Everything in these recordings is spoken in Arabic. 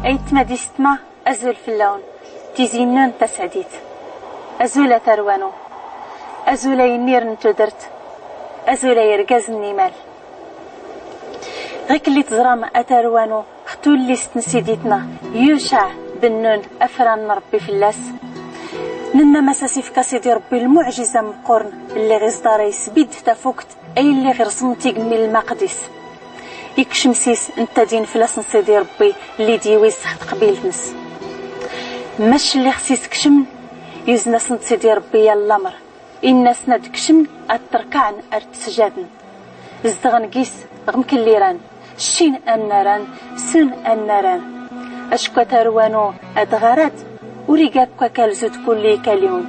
أيتما ديستما أزول في اللون تيزينون تسعديت أزول تروانو أزول ينير نتودرت أزول يرقاز النمال غيك اللي تزرام أتروانو ختو اللي ستنسيديتنا يوشع بنون أفران ربي في اللاس ننا مساسي في كاسيدي ربي المعجزة مقرن اللي غيصدار يسبيد تفوكت أي اللي غير صمتي من المقدس يكشمسيس انت دين فلاس نسيدي ربي اللي ديوي سخت قبيل نس ماش اللي خسيس كشم يزناس نسيدي ربي يلا مر الناس ندكشم التركعن ارتسجادن ازدغن قيس غمك اللي ران شين الناران سن الناران اشكو تروانو ادغارات وريقاك كاكال زود كلي كاليوم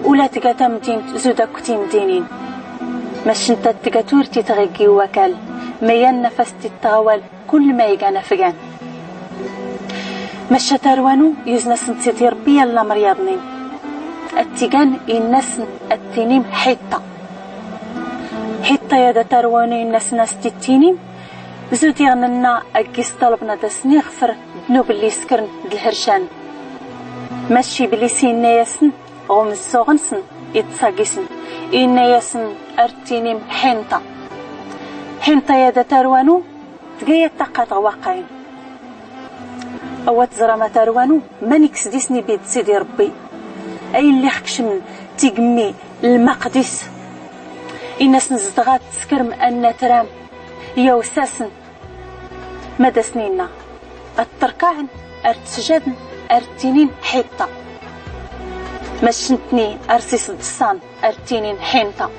ولا تقاتا مدين زودا كتي مدينين ماش انت تقاتور تتغيقي وكال ميان نفس تتغوال كل ما يقانا فقان ماش تروانو يزناس نتسيتي ربي يلا مرياضنين التيقان الناس التينيم حيطة يا دا تروانو الناس ناس تتينيم زود يغننا أكيس طلبنا دا سنغفر دنوب اللي سكرن دالهرشان ماشي بلي سينا ياسن غوم الزوغنسن يتساقسن إنا ياسن أرتينيم حينطا يا دا تروانو تقايا تقاط واقعين أو تزرما تروانو مانيكس ديسني بيد سيدي ربي أي اللي خكشم تيقمي المقدس الناس نزدغات تسكرم أن ترام يوساسن مدى سنينا التركعن ارتسجادن ارتينين حيطة مشنتني ارسيس الدسان ارتينين حينطة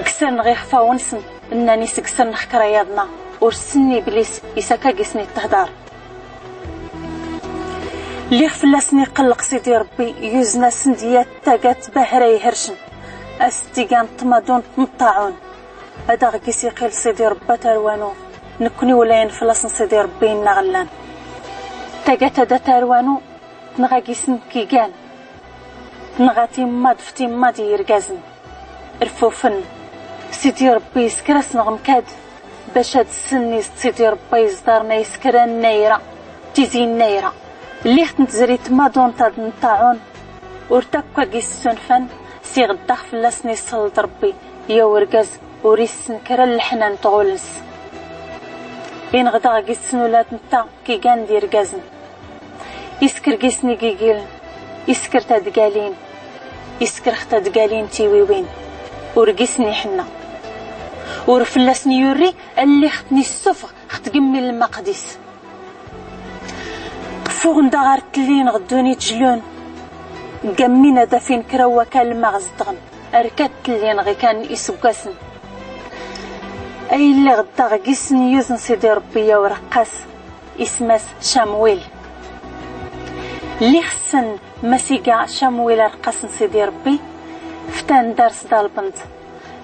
قسر نغي خفا ونسن انني سقسر نخك رياضنا ورسني بليس يساكا قسني التهدار اللي خفلاسني قلق سيدي ربي يوزنا سنديات تاقات بهري هرشن استيقان طمادون نطاعون هذا غيسي قيل سيدي ربا تروانو نكوني ولا ينفلاس سيدي ربي نغلان تاقات هذا تروانو تنغا قيسن كيقان تنغا تيماد في تيماد يرقازن رفوفن سيدي ربي يسكرس نغمكاد باش هاد السن سيدي ربي يصدارنا يسكران نايرة تيزين نايرة اللي تنتزري تمادون تاد نطاعون ورتاكوا قيس سنفن سي غداخ فلاسني صلد ربي يا ورقاز وريس نكرا الحنان تغولس إن غدا قيس ولاد نتا كي كان دير قازن يسكر قيسني كيقيل يسكر تدقالين يسكر ختا دقالين تيويوين ورقيسني حنا ورفلاسني يوري اللي ختني السفغ ختقمي المقدس فوق ندغارت لين غدوني تجلون قمينا دا فين كراوة كالما غزدغن أركات لين غي كان يسوكاسن أي اللي غدا غيسن يوزن سيدي ربي ورقاس اسماس شامويل اللي خسن مسيقا شامويل رقاس سيدي ربي فتان دارس دالبنت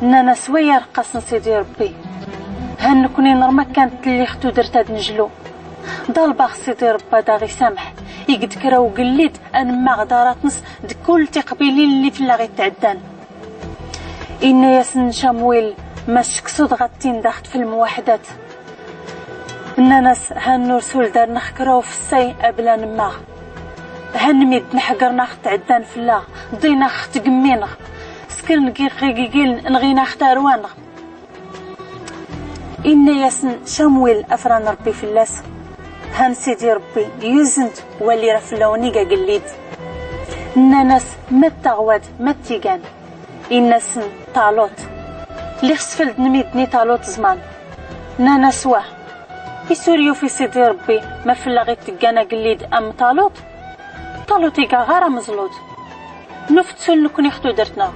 نانا سويا رقاس سيدي ربي هنكوني نرما كانت اللي ختو درت هاد نجلو ضالبا سيدي ربا دا غي سامح يقد كراو قليد أن ما غدارات نص دكول تقبيلين اللي في اللي غيتعدان إنا ياسن شامويل ماشك صود غاتين داخت في الموحدات إنا ناس هانو رسول دار نخكراو في الساي أبلا نما هنميد نحقرنا خت عدان في الله ضينا خت قمينا سكر نقيقيقيل نغينا اختاروان إنا ياسن شامويل أفران ربي في اللاس هان سيدي ربي يوزنت واللي رفلونيقا قليد إنا ناس ما تغواد ما تيقان الناس طالوت اللي خسفلد نميدني طالوت زمان نانا سواه يسوريو في سيدي ربي ما فلا غي تقانا قليد أم طالوت إيقا غارة مزلوط نفتسل نكون يختو درتنا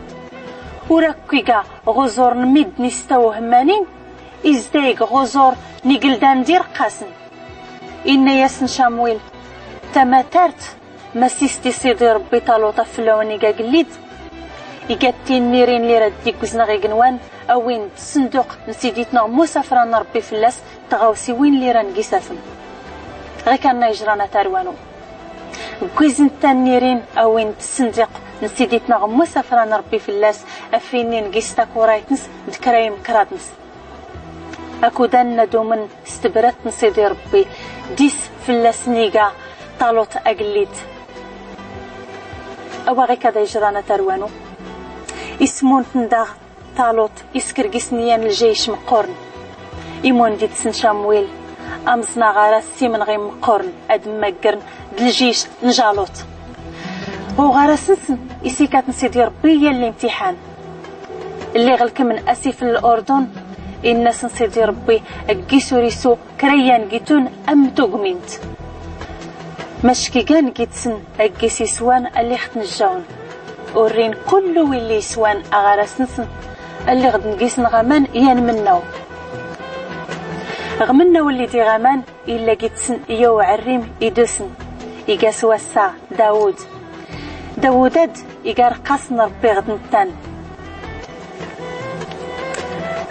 وراكو إيقا غزور نميدني ستاو همانين إزدايق غزور نيقلدان دير قاسن إنا ياسن شامويل تماترت ما سيستي سيدي ربي طالوطا فلونيقا قليد يقاتين نيرين لي رديك وزنا غي قنوان اوين الصندوق نسيديتنا مسافران ربي فلاس تغاوسي وين لي ران قيسافن غي كان يجرانا تاروانو كويزن تانيرين اوين الصندوق نسيديتنا مسافران ربي فلاس افينين قيستا كورايتنس دكرايم كرادنس اكو دان دومن استبرات نسيدي ربي ديس فلاس نيقا طالوت أقليت أواغي كذا يجرانا تروانو اسمون تنداغ طالوت إسكرقس نيان الجيش مقورن إيمون ديت سن شامويل أمزنا غارا سيمن غير مقورن أد مقرن دلجيش نجالوت وغارا سنسن إسيكات نسيدي ربي هي الامتحان اللي غلك من أسيف الأردن الناس نسيدي ربي أكيسو ريسو كريان جيتون أم توغمينت مشكي كان جيتسن أكيسي سوان اللي ختنجاون ورين كل ويلي سوان أغارا سنسن اللي غد نقيس نغامان يان مناو غمنا واللي دي غامان إلا جيتسن يو عريم يدوسن يقاس واسع داووداد يقار قاسن ربي غد نتان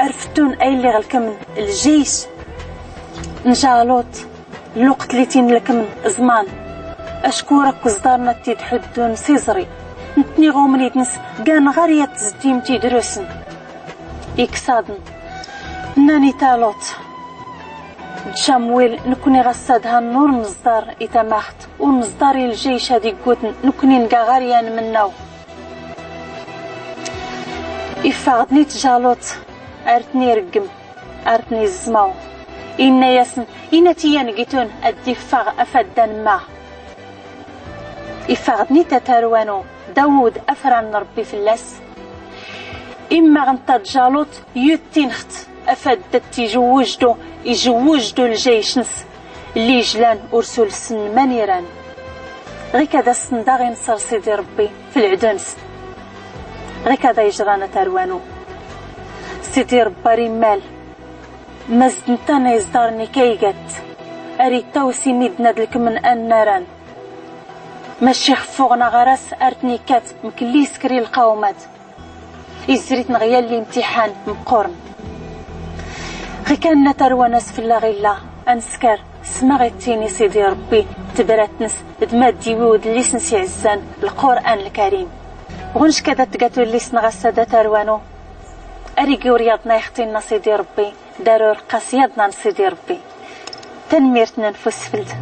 عرفتون أي اللي غلكمن الجيش نجالوت الوقت اللي تين لكمن زمان أشكورك وزدارنا تيدحدون سيزري نتني غومن يتنس كان غارية تزديم تيدروسن يكسادن ناني تالوت شامويل نكوني غسادها النور مصدار إتماخت ومصداري الجيش هادي قوتن نكوني نقا غاريان مناو إفاغدني تجالوت أرتني رقم أرتني الزماو إنا ياسن إنا تيان قيتون الدفاغ أفدان ما إفاغدني تتاروانو داود أفران ربي في اللاس إما غنطاد جالوت يتنخت أفدت يجوجدو الجيش نس اللي جلان أرسل السن منيران غي كذا السنداغي نصر سيدي ربي في العدنس غي كذا يجرانا تاروانو سيدي رباري مال مزدنتانا يزدارني كيقات أريتا وسيميدنا دلك من الناران ماشي خفوغنا غراس أرتني كات مكلي سكري القومات إزريت نغيال لي امتحان مقورن غي كان ترواناس في اللغيلا أنسكر سماغيتيني سيدي ربي تبراتنس دماد ديوود اللي سنسي عزان القرآن الكريم غنش كذا تقاتو اللي سنغسادة تروانو أريقي ورياضنا يختينا سيدي ربي دارو رقاس يادنا سيدي ربي تنميرتنا نفس فلت